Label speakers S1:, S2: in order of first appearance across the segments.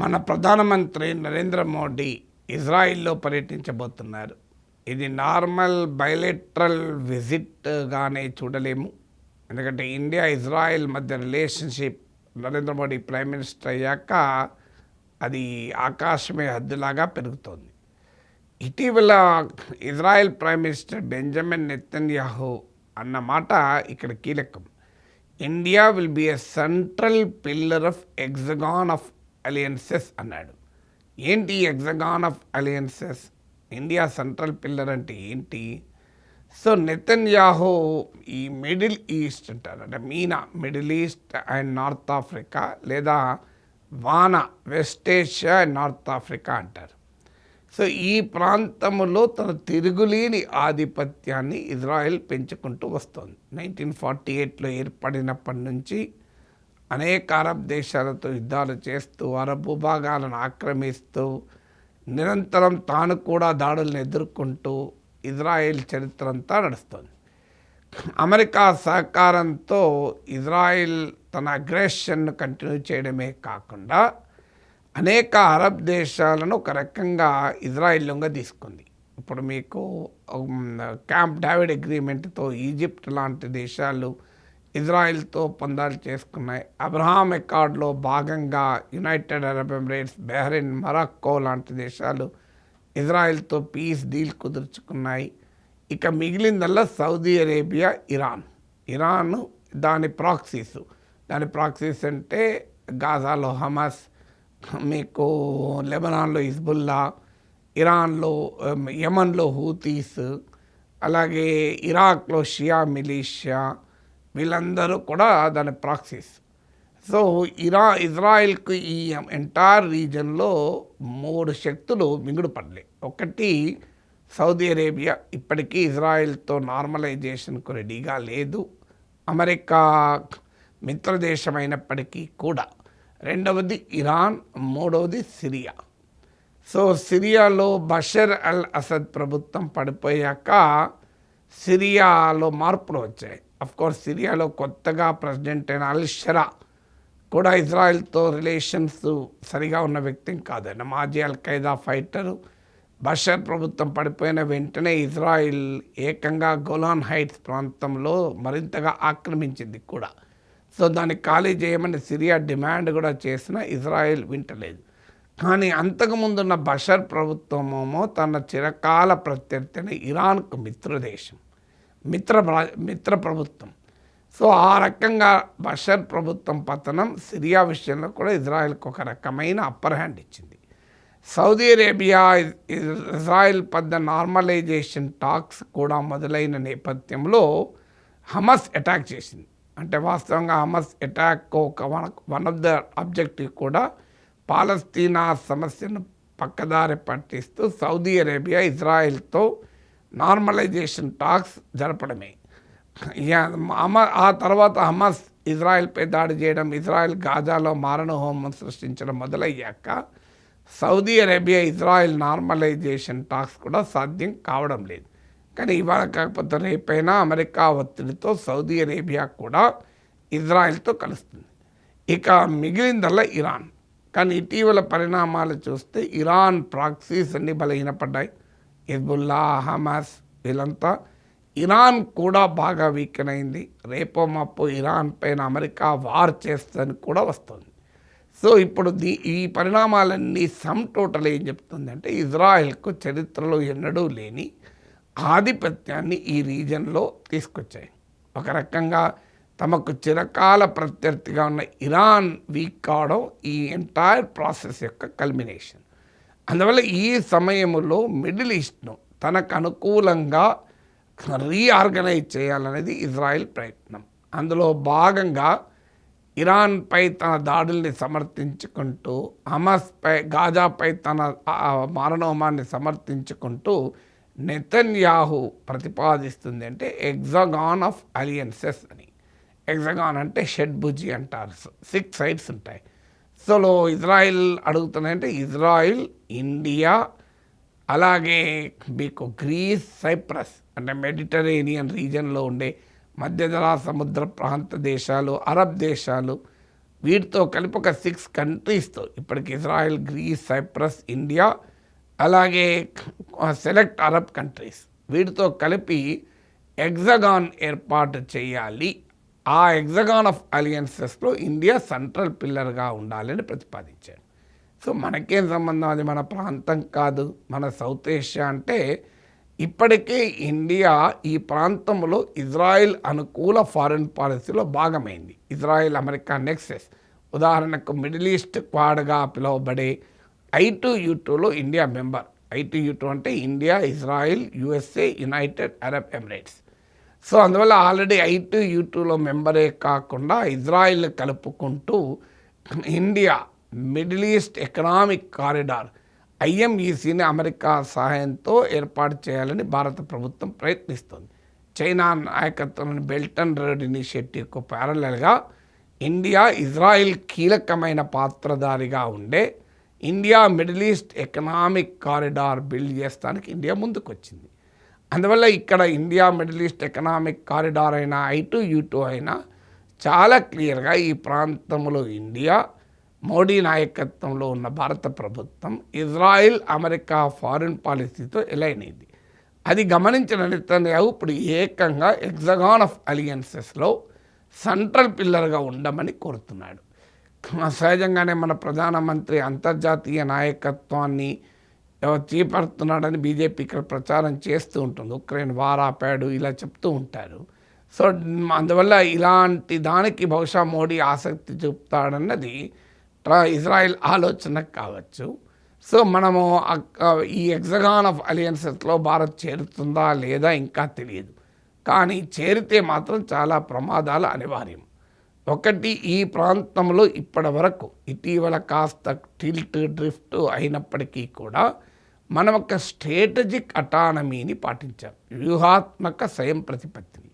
S1: మన ప్రధానమంత్రి నరేంద్ర మోడీ ఇజ్రాయిల్లో పర్యటించబోతున్నారు. ఇది నార్మల్ బైలేటరల్ విజిట్గానే చూడలేము. ఎందుకంటే ఇండియా ఇజ్రాయిల్ మధ్య relationship Narendra Modi prime minister అయ్యాక అది ఆకాశమే హద్దులాగా పెరుగుతోంది. ఇటీవల Israel prime minister Benjamin Netanyahu అన్న మాట ఇక్కడ కీలకం. India will be a central pillar of hexagon of alliances అన్నాడు. ఏంటి hexagon of alliances? India central pillar అంటే ఏంటి? సో నెతన్యాహు ఈ మిడిల్ ఈస్ట్ అంటారు, అంటే MENA Middle East and North Africa, లేదా వానా West Asia and North Africa అంటారు. సో ఈ ప్రాంతంలో తన తిరుగులేని ఆధిపత్యాన్ని ఇజ్రాయెల్ పెంచుకుంటూ వస్తుంది. 1948లో ఏర్పడినప్పటి నుంచి అనేక అరబ్ దేశాలతో యుద్ధాలు చేస్తూ, అరబ్ భూభాగాలను ఆక్రమిస్తూ, నిరంతరం తాను కూడా దాడులను ఎదుర్కొంటూ ఇజ్రాయెల్ చరిత్ర అంతా నడుస్తుంది. అమెరికా సహకారంతో ఇజ్రాయెల్ తన అగ్రెషన్ను కంటిన్యూ చేయడమే కాకుండా అనేక అరబ్ దేశాలను ఒక రకంగా ఇజ్రాయెల్ లొంగ తీసుకుంది. ఇప్పుడు మీకు క్యాంప్ డేవిడ్ అగ్రిమెంట్తో ఈజిప్ట్ లాంటి దేశాలు ఇజ్రాయెల్తో ఒప్పందాలు చేసుకున్నాయి. అబ్రహాం అకార్డ్లో భాగంగా యునైటెడ్ అరబ్ ఎమిరేట్స్, బహ్రెయిన్, మొరాక్కో లాంటి దేశాలు ఇజ్రాయెల్తో పీస్ డీల్ కుదుర్చుకున్నాయి. ఇక మిగిలిందల్లా సౌదీ అరేబియా, ఇరాన్ దాని ప్రాక్సీస్ అంటే గాజాలో హమాస్, మీకు లెబనాన్లో హిజ్బుల్లా, ఇరాన్లో యమన్లో హూతీస్, అలాగే ఇరాక్లో షియా మిలీషియా, వీళ్ళందరూ కూడా దాని ప్రాక్సీస్. సో ఇజ్రాయిల్కు ఈ ఎంటైర్ రీజన్లో 3 శక్తులు మింగుడుపడలే. ఒకటి సౌదీ అరేబియా, ఇప్పటికీ ఇజ్రాయిల్తో నార్మలైజేషన్కు రెడీగా లేదు, అమెరికా మిత్రదేశమైనప్పటికీ కూడా. రెండవది ఇరాన్, మూడవది సిరియా. సో సిరియాలో బషర్ అల్ అసద్ ప్రభుత్వం పడిపోయాక సిరియాలో మార్పులు వచ్చాయి. అఫ్కోర్స్ సిరియాలో కొత్తగా ప్రెసిడెంట్ అయిన అల్ షరా కూడా ఇజ్రాయెల్తో రిలేషన్స్ సరిగా ఉన్న వ్యక్తి కాదు. ఆయన మాజీ అల్ ఖైదా ఫైటరు. బషర్ ప్రభుత్వం పడిపోయిన వెంటనే ఇజ్రాయిల్ ఏకంగా గోలాన్ హైట్స్ ప్రాంతంలో మరింతగా ఆక్రమించింది కూడా. సో దాన్ని ఖాళీ చేయమని సిరియా డిమాండ్ కూడా చేసిన ఇజ్రాయెల్ వింటలేదు. కానీ అంతకుముందున్న బషర్ ప్రభుత్వమేమో తన చిరకాల ప్రత్యర్థిని ఇరాన్కు మిత్ర ప్రభుత్వం. సో ఆ రకంగా బషర్ ప్రభుత్వం పతనం సిరియా విషయంలో కూడా ఇజ్రాయెల్కి ఒక రకమైన అప్పర్ హ్యాండ్ ఇచ్చింది. సౌదీ అరేబియా ఇజ్రాయెల్ పెద్ద నార్మలైజేషన్ టాక్స్ కూడా మొదలైన నేపథ్యంలో హమాస్ అటాక్ చేసింది. అంటే వాస్తవంగా Hamas attack one of the objective కూడా పాలస్తీనా సమస్యను పక్కదారి పట్టిస్తూ సౌదీ అరేబియా ఇజ్రాయెల్తో నార్మలైజేషన్ టాక్స్ జరపడమే. ఆ తర్వాత హమాస్ ఇజ్రాయెల్పై దాడి చేయడం, ఇజ్రాయెల్ గాజాలో మారణ హోమం సృష్టించడం మొదలయ్యాక Saudi Arabia Israel normalisation talks కూడా సాధ్యం కావడం లేదు. కానీ ఇవాళ కాకపోతే రేపైనా అమెరికా ఒత్తిడితో సౌదీ అరేబియా కూడా ఇజ్రాయెల్తో కలుస్తుంది. ఇక మిగిలిందల్లా ఇరాన్. కానీ ఇటీవల పరిణామాలు చూస్తే ఇరాన్ ప్రాక్సీస్ అన్నీ బలహీనపడ్డాయి. హిజ్బుల్లా, హమాస్ వీళ్ళంతా. ఇరాన్ కూడా బాగా వీకెన్ అయింది. రేపో మాపో ఇరాన్ పైన అమెరికా వార్ చేస్తుందని కూడా వస్తుంది. సో ఇప్పుడు ఈ పరిణామాలన్నీ సమ్ టోటల్ ఏం చెప్తుంది అంటే ఇజ్రాయెల్కు చరిత్రలో ఎన్నడూ లేని ఆధిపత్యాన్ని ఈ రీజన్లో తీసుకొచ్చాయి. ఒక రకంగా తమకు చిరకాల ప్రత్యర్థిగా ఉన్న ఇరాన్ వీక్ కావడం ఈ ఎంటైర్ ప్రాసెస్ యొక్క కల్మినేషన్. అందువల్ల ఈ సమయంలో మిడిల్ ఈస్ట్ను తనకు అనుకూలంగా రీఆర్గనైజ్ చేయాలనేది ఇజ్రాయెల్ ప్రయత్నం. అందులో భాగంగా ఇరాన్పై తన దాడుల్ని సమర్థించుకుంటూ, హమాస్పై, గాజాపై తన మారణహోమాన్ని సమర్థించుకుంటూ నెతన్యాహు ప్రతిపాదిస్తుంది అంటే ఎగ్జగాన్ ఆఫ్ అలియన్సెస్ అని. ఎగ్జగాన్ అంటే షడ్భుజి అంటారు, 6 సైడ్స్ ఉంటాయి. సో ఇజ్రాయిల్ అడుగుతున్నాయంటే ఇజ్రాయిల్, ఇండియా, అలాగే మీకు గ్రీస్, సైప్రస్ అంటే మెడిటరేనియన్ రీజన్లో ఉండే మధ్యధరా సముద్ర ప్రాంత దేశాలు, అరబ్ దేశాలు, వీటితో కలిపి ఒక 6 కంట్రీస్తో ఇప్పటికి ఇజ్రాయెల్, గ్రీస్, సైప్రస్, ఇండియా, అలాగే సెలెక్ట్ అరబ్ కంట్రీస్, వీటితో కలిపి హెక్సగాన్ ఏర్పాటు చేయాలి. ఆ హెక్సగాన్ ఆఫ్ అలియన్సెస్లో ఇండియా సెంట్రల్ పిల్లర్గా ఉండాలని ప్రతిపాదించారు. సో మనకేం సంబంధం, అది మన ప్రాంతం కాదు, మన సౌత్ ఏషియా అంటే ఇప్పటికే ఇండియా ఈ ప్రాంతంలో ఇజ్రాయెల్ అనుకూల ఫారిన్ పాలసీలో భాగమైంది. ఇజ్రాయెల్ అమెరికా నెక్సెస్, ఉదాహరణకు మిడిల్ ఈస్ట్ క్వాడ్గా పిలువబడే I2U2లో ఇండియా మెంబర్. I2U2 అంటే India, Israel, USA, United Arab Emirates. So అందువల్ల ఆల్రెడీ I2U2లో మెంబరే కాకుండా ఇజ్రాయెల్ కలుపుకుంటూ India Middle East economic corridor IMECని అమెరికా సహాయంతో ఏర్పాటు చేయాలని భారత ప్రభుత్వం ప్రయత్నిస్తుంది. చైనా నాయకత్వంలోని బెల్ట్ అండ్ రోడ్ ఇనిషియేటివ్కు ప్యారలల్గా ఇండియా, ఇజ్రాయిల్ కీలకమైన పాత్రధారిగా ఉండే India Middle East economic corridor build చేస్తానికి ఇండియా ముందుకొచ్చింది. అందువల్ల ఇక్కడ India Middle East economic corridor అయినా I2U2 అయినా చాలా క్లియర్గా ఈ ప్రాంతంలో ఇండియా, మోడీ నాయకత్వంలో ఉన్న భారత ప్రభుత్వం ఇజ్రాయిల్ అమెరికా ఫారిన్ పాలసీతో ఎలైన్ అయింది. అది గమనించిన నెతన్యాహు ఇప్పుడు ఏకంగా హెక్సగాన్ ఆఫ్ అలియన్సెస్లో సెంట్రల్ పిల్లర్గా ఉండమని కోరుతున్నాడు. సహజంగానే మన ప్రధానమంత్రి అంతర్జాతీయ నాయకత్వాన్ని చేపడుతున్నాడని బీజేపీ ఇక్కడ ప్రచారం చేస్తూ ఉంటుంది. ఉక్రెయిన్ వార్ ఆపాడు ఇలా చెప్తూ ఉంటారు. సో అందువల్ల ఇలాంటి దానికి బహుశా మోడీ ఆసక్తి చూపుతాడన్నది ఇజ్రాయెల్ ఆలోచన కావచ్చు. సో మనము ఈ హెక్సగాన్ ఆఫ్ అలియన్సెస్లో భారత్ చేరుతుందా లేదా ఇంకా తెలియదు. కానీ చేరితే మాత్రం చాలా ప్రమాదాలు అనివార్యం. ఒకటి, ఈ ప్రాంతంలో ఇప్పటి వరకు ఇటీవల కాస్త టిల్ట్ డ్రిఫ్ట్ అయినప్పటికీ కూడా మనం ఒక స్ట్రాటజిక్ అటానమీని పాటించాం, వ్యూహాత్మక స్వయం ప్రతిపత్తిని.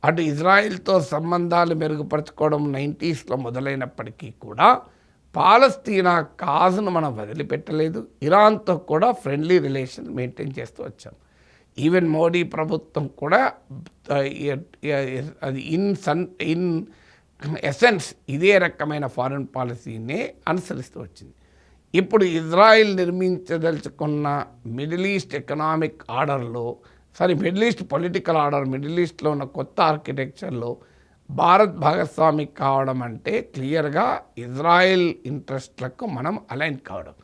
S1: అటు ఇజ్రాయిల్తో సంబంధాలు మెరుగుపరచుకోవడం 90sలో మొదలైనప్పటికీ కూడా పాలస్తీనా కాజ్ను మనం వదిలిపెట్టలేదు. ఇరాన్తో కూడా ఫ్రెండ్లీ రిలేషన్ మెయింటైన్ చేస్తూ వచ్చాం. ఈవెన్ మోడీ ప్రభుత్వం కూడా అది ఇన్ ఎసెన్స్ ఇదే రకమైన ఫారిన్ పాలసీనే అనుసరిస్తూ వచ్చింది. ఇప్పుడు ఇజ్రాయిల్ నిర్మించదలుచుకున్న మిడిల్ ఈస్ట్ ఎకనామిక్ ఆర్డర్లో Middle East political order, Middle ఈస్ట్లో ఉన్న కొత్త ఆర్కిటెక్చర్లో భారత్ భాగస్వామి కావడం అంటే క్లియర్గా ఇజ్రాయెల్ ఇంట్రెస్ట్లకు మనం అలైన్ కావడం.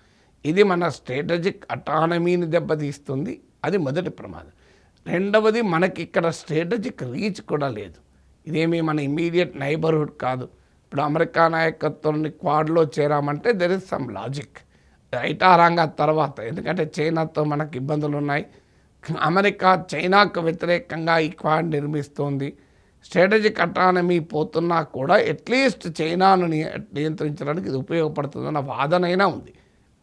S1: ఇది మన స్ట్రాటజిక్ అటానమీని దెబ్బతీస్తుంది. అది మొదటి ప్రమాదం. రెండవది, మనకి ఇక్కడ స్ట్రాటజిక్ రీచ్ కూడా లేదు. ఇదేమీ మన ఇమ్మీడియట్ నైబర్హుడ్ కాదు. ఇప్పుడు అమెరికా నాయకత్వాన్ని క్వాడ్లో చేరామంటే దెర్ ఇస్ సమ్ లాజిక్ రైటారాంగా తర్వాత, ఎందుకంటే చైనాతో మనకు ఇబ్బందులు ఉన్నాయి. అమెరికా చైనాకు వ్యతిరేకంగా ఈ క్వాడ్ నిర్మిస్తోంది. స్ట్రాటజిక్ అటానమీ పోతున్నా కూడా అట్లీస్ట్ చైనాను నియంత్రించడానికి ఇది ఉపయోగపడుతుందన్న వాదనైనా ఉంది.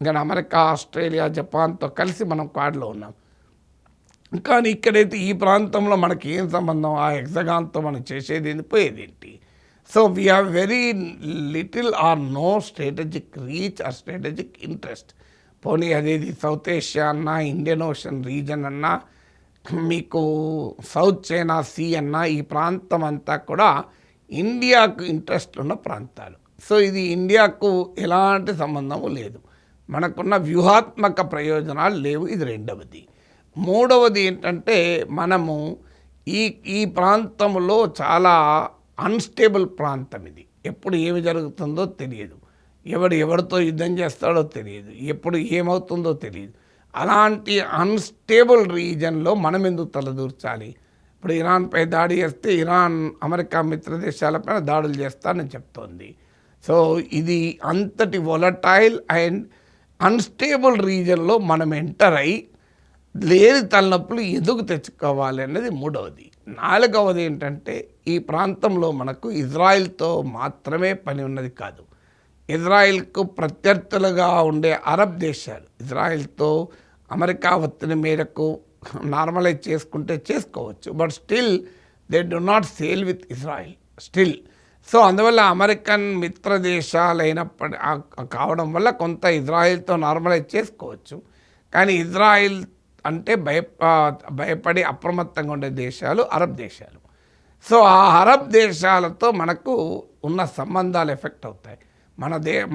S1: ఇంకా అమెరికా, ఆస్ట్రేలియా, జపాన్తో కలిసి మనం క్వాడ్లో ఉన్నాం. కానీ ఇక్కడైతే ఈ ప్రాంతంలో మనకి ఏం సంబంధం, ఆ హెక్సగాన్తో మనం చేసేది ఏంటి, పోయేది ఏంటి? So we have very little or no strategic reach or strategic interest. పోనీ అదేది సౌత్ ఏషియా అన్నా, ఇండియన్ ఓషన్ రీజన్ అన్నా, మీకు సౌత్ చైనా సీ అన్నా, ఈ ప్రాంతం అంతా కూడా ఇండియాకు ఇంట్రెస్ట్ ఉన్న ప్రాంతాలు. సో ఇది ఇండియాకు ఎలాంటి సంబంధము లేదు. మనకున్న వ్యూహాత్మక ప్రయోజనాలు లేవు. ఇది రెండవది. మూడవది ఏంటంటే, మనము ఈ ప్రాంతంలో చాలా అన్స్టేబుల్ ప్రాంతం. ఇది ఎప్పుడు ఏమి జరుగుతుందో తెలియదు, ఎవరితో యుద్ధం చేస్తాడో తెలియదు, ఎప్పుడు ఏమవుతుందో తెలియదు. అలాంటి అన్స్టేబుల్ రీజన్లో మనం ఎందుకు తలదూర్చాలి? ఇప్పుడు ఇరాన్పై దాడి చేస్తే ఇరాన్ అమెరికా మిత్ర దేశాలపైన దాడులు చేస్తానని చెప్తోంది. సో ఇది అంతటి వొలటైల్ అండ్ అన్స్టేబుల్ రీజన్లో మనం ఎంటర్ అయ్యి లేని తలనొప్పులు ఎందుకు తెచ్చుకోవాలి అన్నది మూడవది. నాలుగవది ఏంటంటే, ఈ ప్రాంతంలో మనకు ఇజ్రాయిల్తో మాత్రమే పని ఉన్నది కాదు. ఇజ్రాయిల్కు ప్రత్యర్థులుగా ఉండే అరబ్ దేశాలు ఇజ్రాయిల్తో అమెరికా ఒత్తిడి మేరకు నార్మలైజ్ చేసుకుంటే చేసుకోవచ్చు, but still they do not sale with Israel still. So అందువల్ల అమెరికన్ మిత్ర దేశాలైనప్పటి కావడం వల్ల కొంత ఇజ్రాయిల్తో నార్మలైజ్ చేసుకోవచ్చు. కానీ ఇజ్రాయిల్ అంటే భయపడి అప్రమత్తంగా ఉండే దేశాలు అరబ్ దేశాలు. సో ఆ అరబ్ దేశాలతో మనకు ఉన్న సంబంధాలు ఎఫెక్ట్ అవుతాయి.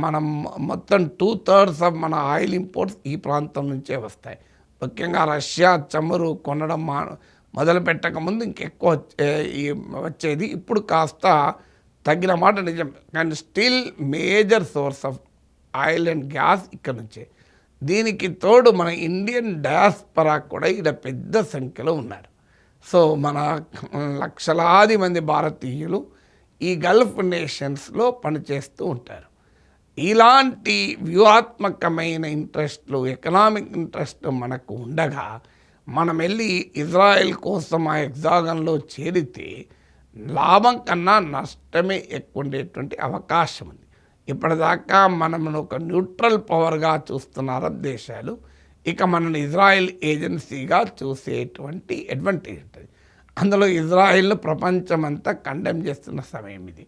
S1: మనం మొత్తం 2/3 ఆఫ్ మన ఆయిల్ ఇంపోర్ట్స్ ఈ ప్రాంతం నుంచే వస్తాయి. ముఖ్యంగా రష్యా చమురు కొనడం మొదలు పెట్టకముందు ఇంకెక్కువ వచ్చేది. ఇప్పుడు కాస్త తగ్గిన మాట నిజం, కానీ still major source of oil and gas ఇక్కడ నుంచే. దీనికి తోడు మన ఇండియన్ డయాస్పరా కూడా ఇక్కడ పెద్ద సంఖ్యలో ఉన్నారు. సో మన లక్షలాది మంది భారతీయులు ఈ గల్ఫ్ నేషన్స్లో పనిచేస్తూ ఉంటారు. ఇలాంటి వ్యూహాత్మకమైన ఇంట్రెస్ట్లు, ఎకనామిక్ ఇంట్రెస్ట్ మనకు ఉండగా మనం వెళ్ళి ఇజ్రాయెల్ కోసం ఆ హెక్సాగన్లో చేరితే లాభం కన్నా నష్టమే ఎక్కువ ఉండేటువంటి అవకాశం ఉంది. ఇప్పటిదాకా మనము ఒక న్యూట్రల్ పవర్గా చూస్తున్న అరబ్ దేశాలు ఇక మనల్ని ఇజ్రాయెల్ ఏజెన్సీగా చూసేటువంటి అడ్వాంటేజ్ ఉంటుంది. అందులో ఇజ్రాయెల్ను ప్రపంచమంతా కండెమ్ చేస్తున్న సమయం ఇది.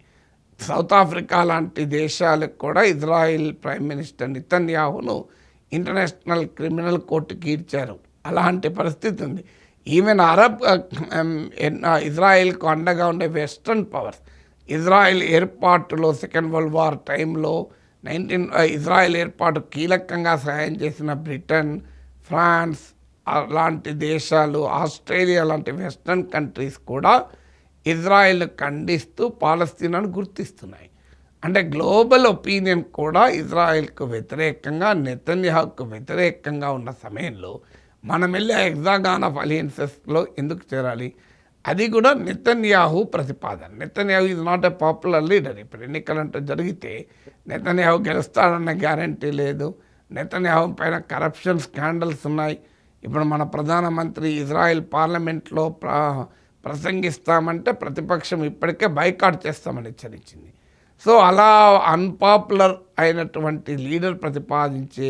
S1: సౌత్ ఆఫ్రికా లాంటి దేశాలకు కూడా ఇజ్రాయెల్ ప్రైమ్ మినిస్టర్ నెతన్యాహును ఇంటర్నేషనల్ క్రిమినల్ కోర్టుకి ఈడ్చారు. అలాంటి పరిస్థితి ఉంది. ఈవెన్ అరబ్ ఇజ్రాయెల్కు అండగా ఉండే వెస్ట్రన్ పవర్స్, ఇజ్రాయెల్ ఏర్పాటులో సెకండ్ వరల్డ్ వార్ టైంలో ఇజ్రాయెల్ ఏర్పాటు కీలకంగా సహాయం చేసిన బ్రిటన్, ఫ్రాన్స్ అలాంటి దేశాలు, ఆస్ట్రేలియా లాంటి వెస్ట్రన్ కంట్రీస్ కూడా ఇజ్రాయెల్ను ఖండిస్తూ పాలస్తీనాను గుర్తిస్తున్నాయి. అంటే గ్లోబల్ ఒపీనియన్ కూడా ఇజ్రాయెల్కు వ్యతిరేకంగా, నెతన్యాహుకు వ్యతిరేకంగా ఉన్న సమయంలో మనం వెళ్ళి హెక్సాగాన్ ఆఫ్ అలియన్సెస్లో ఎందుకు చేరాలి? అది కూడా నెతన్యాహు ప్రతిపాదన. Netanyahu is not a popular leader. ఇప్పుడు ఎన్నికలంటూ జరిగితే నెతన్యాహు గెలుస్తాడన్న గ్యారంటీ లేదు. నెతన్యాహు పైన కరప్షన్ స్కాండల్స్ ఉన్నాయి. ఇప్పుడు మన ప్రధానమంత్రి ఇజ్రాయెల్ పార్లమెంట్లో ప్రసంగిస్తామంటే ప్రతిపక్షం ఇప్పటికే బైకాట్ చేస్తామని హెచ్చరించింది. సో అలా అన్పాపులర్ అయినటువంటి లీడర్ ప్రతిపాదించే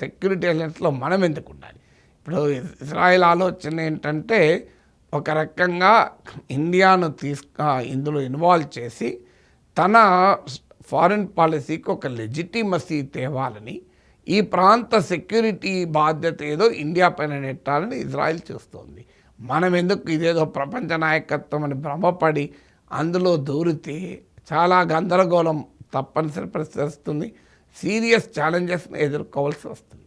S1: సెక్యూరిటీ అలయన్స్లో మనం ఎందుకు ఉండాలి? ఇప్పుడు ఇజ్రాయెల్ ఆలోచన ఏంటంటే ఒక రకంగా ఇండియాను ఇందులో ఇన్వాల్వ్ చేసి తన ఫారిన్ పాలసీకి ఒక లెజిటిమసీ తేవాలని, ఈ ప్రాంత సెక్యూరిటీ బాధ్యత ఏదో ఇండియా పైన నెట్టాలని ఇజ్రాయెల్ చూస్తోంది. మనం ఎందుకు ఇదేదో ప్రపంచ నాయకత్వం అని భ్రమపడి అందులో దూరితే చాలా గందరగోళం తప్పనిసరి పరిస్థితి వస్తుంది. సీరియస్ ఛాలెంజెస్ని ఎదుర్కోవాల్సి వస్తుంది.